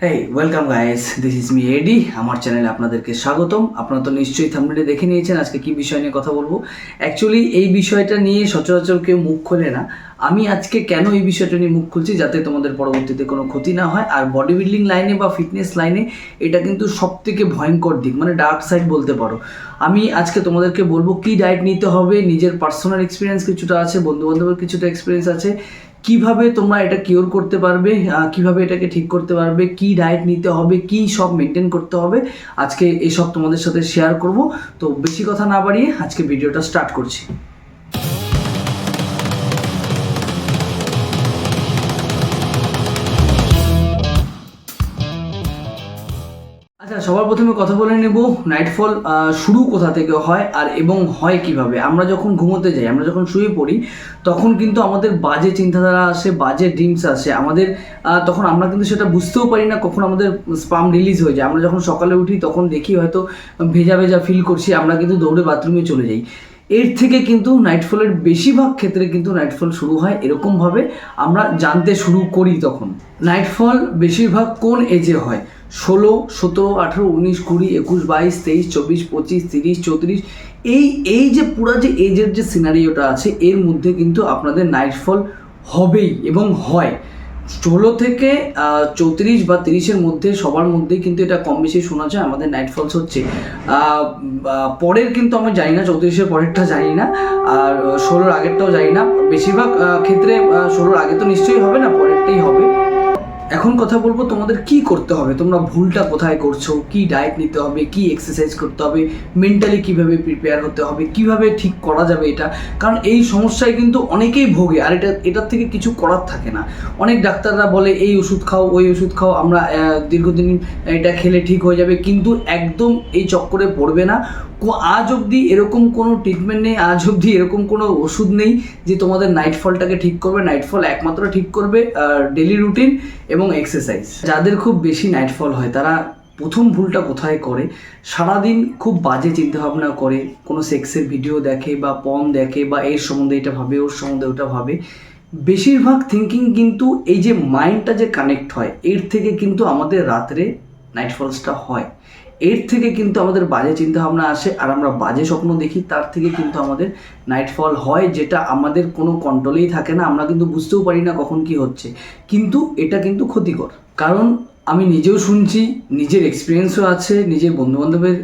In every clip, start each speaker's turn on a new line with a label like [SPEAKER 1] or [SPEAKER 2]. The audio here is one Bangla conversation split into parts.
[SPEAKER 1] Hey welcome guys, this is me Eddie. আমার চ্যানেলে আপনাদেরকে স্বাগতম। আপনারা তো নিশ্চয়ই থাম্বনেলে দেখে নিয়েছেন আজকে কি বিষয় নিয়ে কথা বলবো। অ্যাকচুয়ালি এই বিষয়টা নিয়ে সচরাচর কেউ মুখ খোলে না। আমি আজকে কেন এই বিষয়টা নিয়ে মুখ খুলছি, যাতে তোমাদের পরবর্তীতে কোনো ক্ষতি না হয়। আর বডি বিল্ডিং লাইনে বা ফিটনেস লাইনে এটা কিন্তু সবথেকে ভয়ঙ্কর দিক, মানে ডার্ক সাইড বলতে পারো। আমি আজকে তোমাদেরকে বলবো কি ডায়েট নিতে হবে। নিজের পার্সোনাল এক্সপিরিয়েন্স কিছুটা আছে, বন্ধুবান্ধবের কিছুটা এক্সপিরিয়েন্স আছে, কিভাবে তোমরা এটা কিওর করতে পারবে, কিভাবে এটাকে ঠিক করতে পারবে, কি ডায়েট নিতে হবে, কি সব মেনটেন করতে হবে, আজকে এসব তোমাদের সাথে শেয়ার করব। তো বেশি কথা না বাড়িয়ে আজকে ভিডিওটা স্টার্ট করছি। আচ্ছা, সবার প্রথমে কথা বলে নেব নাইটফল শুরু কোথা থেকে হয় আর এবং হয় কিভাবে। আমরা যখন ঘুমোতে যাই, আমরা যখন শুয়ে পড়ি, তখন কিন্তু আমাদের বাজে চিন্তাধারা আসে, বাজে ড্রিমস আসে আমাদের। তখন আমরা কিন্তু সেটা বুঝতেও পারি না কখন আমাদের স্পাম রিলিজ হয়ে যায়। আমরা যখন সকালে উঠি তখন দেখি হয়তো ভেজা ভেজা ফিল করছি, আমরা কিন্তু দৌড়ে বাথরুমে চলে যাই। এর থেকে কিন্তু নাইটফলের বেশিরভাগ ক্ষেত্রে কিন্তু নাইটফল শুরু হয় এরকমভাবে, আমরা জানতে শুরু করি। তখন নাইটফল বেশিরভাগ কোন এজে হয়? 16, 17, 18, 19, 20, 21, 22, 23, 24, 25, 30, 34, এই যে পুরো যে এজের যে সিনারিওটা আছে, এর মধ্যে কিন্তু আপনাদের নাইটফল হবেই এবং হয়। 16 থেকে 34 বা 30-এর মধ্যে সবার মধ্যেই কিন্তু এটা কম বেশি শোনা যায় আমাদের নাইটফলস হচ্ছে। পরের কিন্তু আমি জানি না, 34-এর পরেরটা জানি না, আর 16-র আগেরটাও জানি না। বেশিরভাগ ক্ষেত্রে 16-র আগে তো নিশ্চয়ই হবে না, পরেরটাই হবে। এখন কথা বলবো তোমাদের কি করতে হবে, তোমরা ভুলটা কোথায় করছো, কি ডায়েট নিতে হবে, কি এক্সারসাইজ করতে হবে, মেন্টালি কিভাবে প্রিপেয়ার হতে হবে, কিভাবে ঠিক করা যাবে এটা। কারণ এই সমস্যায় কিন্তু অনেকেই ভোগে, আর এটার থেকে কিছু করার থাকে না। অনেক ডাক্তাররা বলে এই ওষুধ খাও, ওই ওষুধ খাও, আমরা দীর্ঘদিন এটা খেলে ঠিক হয়ে যাবে, কিন্তু একদম এই চক্করে পড়বে না। আজ অবধি এরকম কোনো ট্রিটমেন্ট নেই, আজ অবধি এরকম কোনো ওষুধ নেই যে তোমাদের নাইটফলটাকে ঠিক করবে। নাইটফল একমাত্র ঠিক করবে ডেলি রুটিন এবং এক্সারসাইজ। যাদের খুব বেশি নাইটফল হয় তারা প্রথম ভুলটা কোথায় করে, সারাদিন খুব বাজে চিন্তাভাবনা করে, কোনো সেক্সের ভিডিও দেখে বা পর্ন দেখে, বা এর সম্বন্ধে এটা ভাবে, ওর সম্বন্ধে ওটা ভাবে। বেশিরভাগ থিঙ্কিং কিন্তু এই যে মাইন্ডটা যে কানেক্ট হয়, এর থেকে কিন্তু আমাদের রাত্রে নাইটফলসটা হয়। এর থেকে কিন্তু আমাদের বাজে চিন্তাভাবনা আসে, আর আমরা বাজে স্বপ্ন দেখি, তার থেকে কিন্তু আমাদের নাইটফল হয়, যেটা আমাদের কোনো কন্ট্রোলেই থাকে না। আমরা কিন্তু বুঝতেও পারি না কখন কি হচ্ছে, কিন্তু এটা কিন্তু ক্ষতিকর। কারণ আমি নিজেও শুনছি, নিজের এক্সপিরিয়েন্সও আছে, নিজের বন্ধুবান্ধবের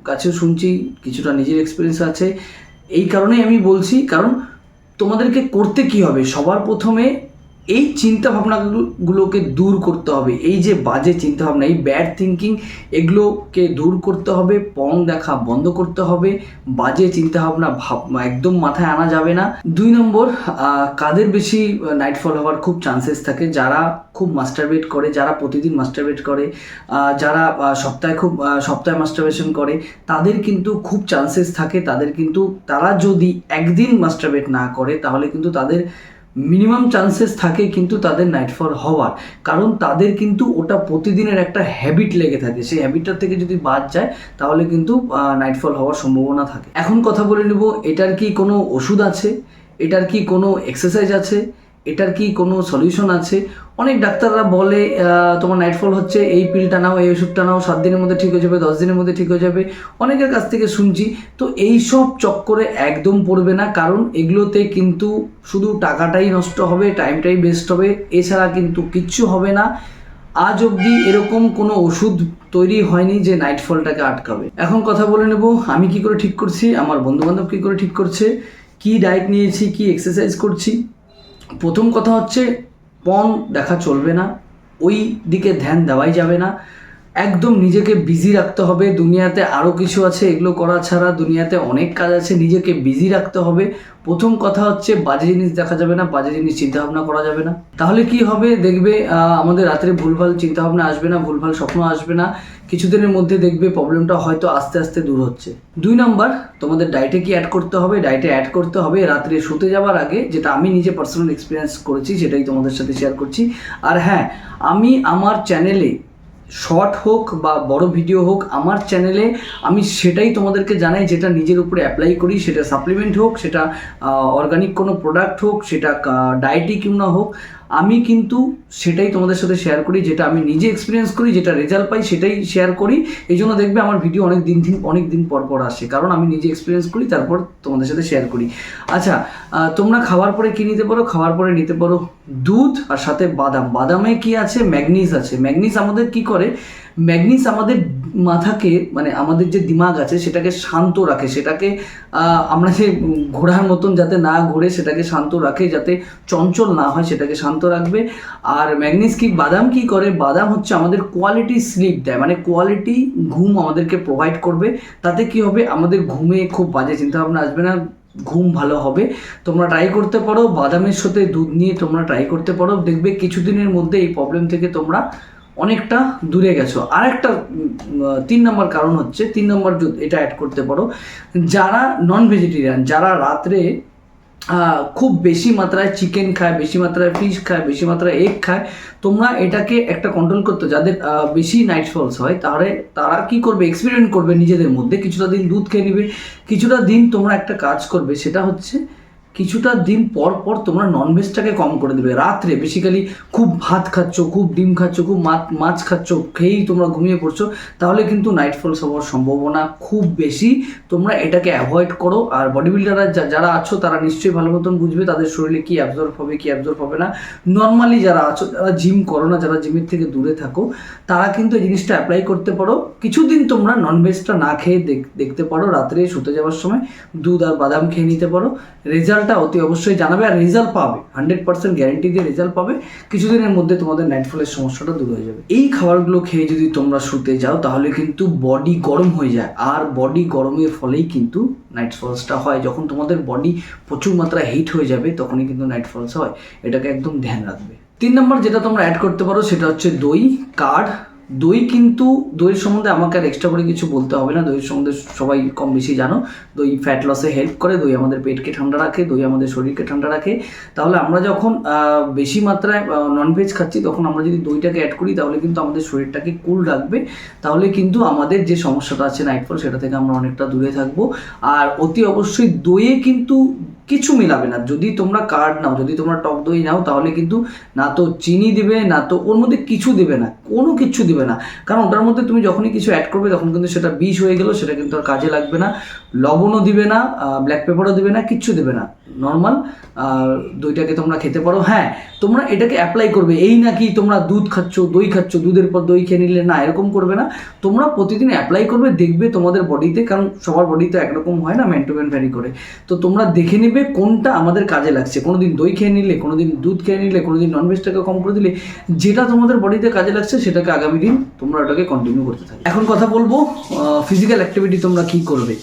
[SPEAKER 1] কাছেও শুনছি, কিছুটা নিজের এক্সপিরিয়েন্স আছে। এই কারণেই আমি বলছি, কারণ তোমাদেরকে করতে কি হবে, সবার প্রথমে এই চিন্তা ভাবনাগুলোকে দূর করতে হবে। এই যে বাজে চিন্তাভাবনা, এই ব্যাড থিঙ্কিং, এগুলোকে দূর করতে হবে। পং দেখা বন্ধ করতে হবে, বাজে চিন্তাভাবনা একদম মাথায় আনা যাবে না। 2 নম্বর, কাদের বেশি নাইটফল হওয়ার খুব চান্সেস থাকে? যারা খুব মাস্টারবেট করে, যারা প্রতিদিন মাস্টারবেট করে, যারা সপ্তাহে মাস্টারবেশন করে, তাদের কিন্তু খুব চান্সেস থাকে। তারা যদি একদিন মাস্টারবেট না করে, তাহলে কিন্তু তাদের মিনিমাম চান্সেস থাকে কিন্তু তাদের নাইটফল হওয়ার। কারণ তাদের কিন্তু ওটা প্রতিদিনের একটা হ্যাবিট লেগে থাকে, সেই হ্যাবিটটার থেকে যদি বাদ যায় তাহলে কিন্তু নাইটফল হওয়ার সম্ভাবনা থাকে। এখন কথা বলে নেব, এটার কি কোনো ওষুধ আছে, এটার কি কোনো এক্সারসাইজ আছে, এটার কি কোনো সলিউশন আছে? অনেক ডাক্তাররা বলে তোমার নাইটফল হচ্ছে, এই পিলটা নাও, এই ওষুধটা নাও, 7 দিনের মধ্যে ঠিক হয়ে যাবে, 10 দিনের মধ্যে ঠিক হয়ে যাবে। অনেকের কাছ থেকে শুনছি। তো এই সব চক্করে একদম পড়বে না, কারণ এগুলোতে কিন্তু শুধু টাকাটাই নষ্ট হবে, টাইমটাই বেস্ট হবে, এছাড়া কিন্তু কিচ্ছু হবে না। আজ অবধি এরকম কোনো ওষুধ তৈরি হয়নি যে নাইটফলটাকে আটকাবে। এখন কথা বলে নেব আমি কি করে ঠিক করছি, আমার বন্ধুবান্ধব কী করে ঠিক করছে, কি ডায়েট নিয়েছি, কি এক্সারসাইজ করছি। প্রথম কথা হচ্ছে, পর্ন দেখা চলবে না, ওই দিকে ধ্যান দেওয়াই যাবে না। একদম নিজেকে বিজি রাখতে হবে। দুনিয়াতে আরও কিছু আছে, এগুলো করা ছাড়া দুনিয়াতে অনেক কাজ আছে, নিজেকে বিজি রাখতে হবে। প্রথম কথা হচ্ছে, বাজে জিনিস দেখা যাবে না, বাজে জিনিস চিন্তাভাবনা করা যাবে না। তাহলে কি হবে দেখবে, আমাদের রাত্রে ভুলভাল চিন্তাভাবনা আসবে না, ভুলভাল স্বপ্ন আসবে না। কিছুদিনের মধ্যে দেখবে প্রবলেমটা হয়তো আস্তে আস্তে দূর হচ্ছে। 2 নম্বর, তোমাদের ডায়েটে কি অ্যাড করতে হবে? ডায়েটে অ্যাড করতে হবে রাত্রে শুতে যাওয়ার আগে, যেটা আমি নিজে পার্সোনাল এক্সপিরিয়েন্স করেছি, সেটাই তোমাদের সাথে শেয়ার করছি। আর হ্যাঁ, আমি আমার চ্যানেলে শর্ট হোক বা বড় ভিডিও হোক, আমার চ্যানেলে আমি সেটাই তোমাদেরকে জানাই যেটা নিজের উপরে অ্যাপ্লাই করি। সেটা সাপ্লিমেন্ট হোক, সেটা অর্গানিক কোনো প্রোডাক্ট হোক, সেটা ডায়েটই কিউ না হোক, আমি কিন্তু সেটাই তোমাদের সাথে শেয়ার করি, যেটা আমি নিজে এক্সপিরিয়েন্স করি, যেটা রেজাল্ট পাই সেটাই শেয়ার করি। এই জন্য দেখবে আমার ভিডিও অনেক দিন পর আসে, কারণ আমি নিজে এক্সপিরিয়েন্স করি, তারপর তোমাদের সাথে শেয়ার করি। আচ্ছা, তোমরা খাওয়ার পরে কী নিতে পারো? খাওয়ার পরে নিতে পারো দুধ আর সাথে বাদাম। বাদামে কি আছে? ম্যাগনিজ আছে। ম্যাগনিজ আমাদের কি করে? ম্যাগনিজ আমাদের মাথাকে, মানে আমাদের যে দিমাগ আছে সেটাকে শান্ত রাখে, সেটাকে আমরা যে ঘোড়ার মতন যাতে না ঘোরে সেটাকে শান্ত রাখে, যাতে চঞ্চল না হয় সেটাকে শান্ত রাখবে। আর ম্যাগনিজ কি, বাদাম কি করে? বাদাম হচ্ছে আমাদের কোয়ালিটি স্লিপ দেয়, মানে কোয়ালিটি ঘুম আমাদেরকে প্রোভাইড করবে। তাতে কি হবে? আমাদের ঘুমে খুব বাজে চিন্তাভাবনা আসবে না, ঘুম ভালো হবে। তোমরা ট্রাই করতে পারো, বাদামের সাথে দুধ নিয়ে তোমরা ট্রাই করতে পারো, দেখবে কিছুদিনের মধ্যে এই প্রবলেম থেকে তোমরা অনেকটা দূরে গেছো। আর একটা 3 নম্বর কারণ হচ্ছে, 3 নম্বর এটা অ্যাড করতে পারো, যারা নন ভেজিটেরিয়ান, যারা রাত্রে খুব বেশি মাত্রায় চিকেন খায়, বেশি মাত্রায় ফিশ খায়, বেশি মাত্রায় এগ খায়, তোমরা এটাকে একটা কন্ট্রোল করতে, যাদের বেশি নাইট ফলস হয়, তাহলে তারা কি করবে? এক্সপেরিমেন্ট করবে নিজেদের মধ্যে, কিছুটা দিন দুধ খেয়ে নেবে, কিছুটা দিন তোমরা একটা কাজ করবে, সেটা হচ্ছে কিছুটা দিন পর পর তোমরা ননভেজটাকে কম করে দেবে। রাত্রে বেসিক্যালি খুব ভাত খাচ্ছ, খুব ডিম খাচ্ছ, খুব মাছ খাচ্ছ, খেয়েই তোমরা ঘুমিয়ে পড়ছো, তাহলে কিন্তু নাইট ফলস হওয়ার সম্ভাবনা খুব বেশি। তোমরা এটাকে অ্যাভয়েড করো। আর বডি বিল্ডাররা যারা আছো তারা নিশ্চয়ই ভালো মতন বুঝবে তাদের শরীরে কী অ্যাবজর্ব হবে, কী অ্যাবজর্ব হবে না। নর্মালি যারা আছো, যারা জিম করো না, যারা জিমের থেকে দূরে থাকো, তারা কিন্তু এই জিনিসটা অ্যাপ্লাই করতে পারো। কিছুদিন তোমরা ননভেজটা না খেয়ে দেখতে পারো, রাত্রে শুতে যাওয়ার সময় দুধ আর বাদাম খেয়ে নিতে পারো। রেজাল্টটা অতি অবশ্যই জানাবে, আর রেজাল্ট পাবে, 100% গ্যারেন্টি দিয়ে রেজাল্ট পাবে। কিছুদিনের মধ্যে তোমাদের নাইট ফলের সমস্যাটা দূর হয়ে যাবে। এই খাবারগুলো খেয়ে যদি তোমরা শুতে যাও, তাহলে কিন্তু বডি গরম হয়ে যায়, আর বডি গরমের ফলেই কিন্তু নাইট ফলসটা হয়। যখন তোমাদের বডি প্রচুর মাত্রায় হিট হয়ে যাবে, তখনই কিন্তু নাইট ফলস হয়। এটাকে একদম ধ্যান রাখবে। 3 নম্বর যেটা তোমরা অ্যাড করতে পারো সেটা হচ্ছে দই, কার্ড। দই কিন্তু, দইয়ের সম্বন্ধে আমাকে আর এক্সট্রা করে কিছু বলতে হবে না, দইয়ের সম্বন্ধে সবাই কম বেশি জানো। দই ফ্যাট লসে হেল্প করে, দই আমাদের পেটকে ঠান্ডা রাখে, দই আমাদের শরীরকে ঠান্ডা রাখে। তাহলে আমরা যখন বেশি মাত্রায় ননভেজ খাচ্ছি, তখন আমরা যদি দইটাকে অ্যাড করি, তাহলে কিন্তু আমাদের শরীরটাকে কুল রাখবে। তাহলে কিন্তু আমাদের যে সমস্যাটা আছে নাইটফল, সেটা থেকে আমরা অনেকটা দূরে থাকবো। আর অতি অবশ্যই দইয়ে কিন্তু কিছু মিলাবে না। যদি তোমরা কার্ড নাও, যদি তোমরা টক দই নাও, তাহলে কিন্তু না তো চিনি দিবে, না তো ওর মধ্যে কিছু দিবে না, কোনো কিছু দিবে না। কারণ ওটার মধ্যে তুমি যখনই কিছু অ্যাড করবে, তখন কিন্তু সেটা বিষ হয়ে গেল, সেটা কিন্তু আর কাজে লাগবে না। লবণও দিবে না, ব্ল্যাক পেপারও দিবে না, কিচ্ছু দেবে না। নর্মাল দইটাকে তোমরা খেতে পারো। হ্যাঁ, তোমরা এটাকে অ্যাপ্লাই করবে, এই নাকি তোমরা দুধ খাচ্ছ, দই খাচ্ছ, দুধের পর দই খেয়ে নিলে না, এরকম করবে না। তোমরা প্রতিদিন অ্যাপ্লাই করবে, দেখবে তোমাদের বডিতে, কারণ সবার বডিতে একরকম হয় না, ম্যান টু ম্যান ভ্যারি করে। তো তোমরা দেখে নিবে কোনটা আমাদের কাজে লাগছে। কোনোদিন দই খেয়ে নিলে, কোনোদিন দুধ খেয়ে নিলে, কোনোদিন ননভেজটাকে কম করে দিলে, যেটা তোমাদের বডিতে কাজে লাগছে সেটাকে আগামী দিন তোমরা ওটাকে কন্টিনিউ করতে থাকো। এখন কথা বলবো ফিজিক্যাল অ্যাক্টিভিটি তোমরা কী করবে।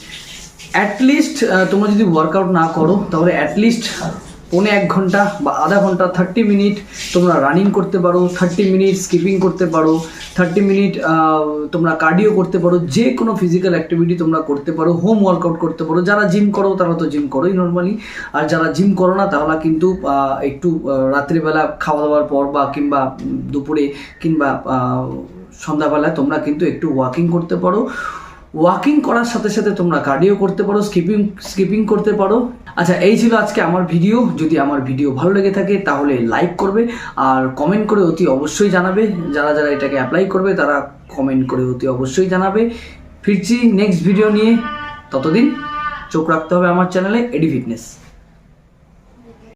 [SPEAKER 1] অ্যাটলিস্ট তোমরা যদি ওয়ার্কআউট না করো, তাহলে অ্যাটলিস্ট 1.5 ঘন্টা বা আধা ঘন্টা, 30 মিনিট তোমরা রানিং করতে পারো, 30 মিনিট স্কিপিং করতে পারো, 30 মিনিট তোমরা কার্ডিও করতে পারো। যে কোনো ফিজিক্যাল অ্যাক্টিভিটি তোমরা করতে পারো, হোম ওয়ার্কআউট করতে পারো। যারা জিম করো তারা তো জিম করোই নর্মালি, আর যারা জিম করো না তাহলে কিন্তু একটু রাত্রিবেলা খাওয়া দাওয়ার পর বা কিংবা দুপুরে কিংবা সন্ধ্যাবেলায় তোমরা কিন্তু একটু ওয়াকিং করতে পারো। ওয়াকিং করার সাথে সাথে তোমরা কার্ডিও করতে পারো, স্কিপিং করতে পারো। আচ্ছা, এই ছিল আজকে আমার ভিডিও। যদি আমার ভিডিও ভালো লেগে থাকে তাহলে লাইক করবে, আর কমেন্ট করে অতি অবশ্যই জানাবে। যারা যারা এটাকে অ্যাপ্লাই করবে তারা কমেন্ট করে অতি অবশ্যই জানাবে। ফিরছি নেক্সট ভিডিও নিয়ে, ততদিন চোখ রাখতে হবে আমার চ্যানেলে এডি ফিটনেস।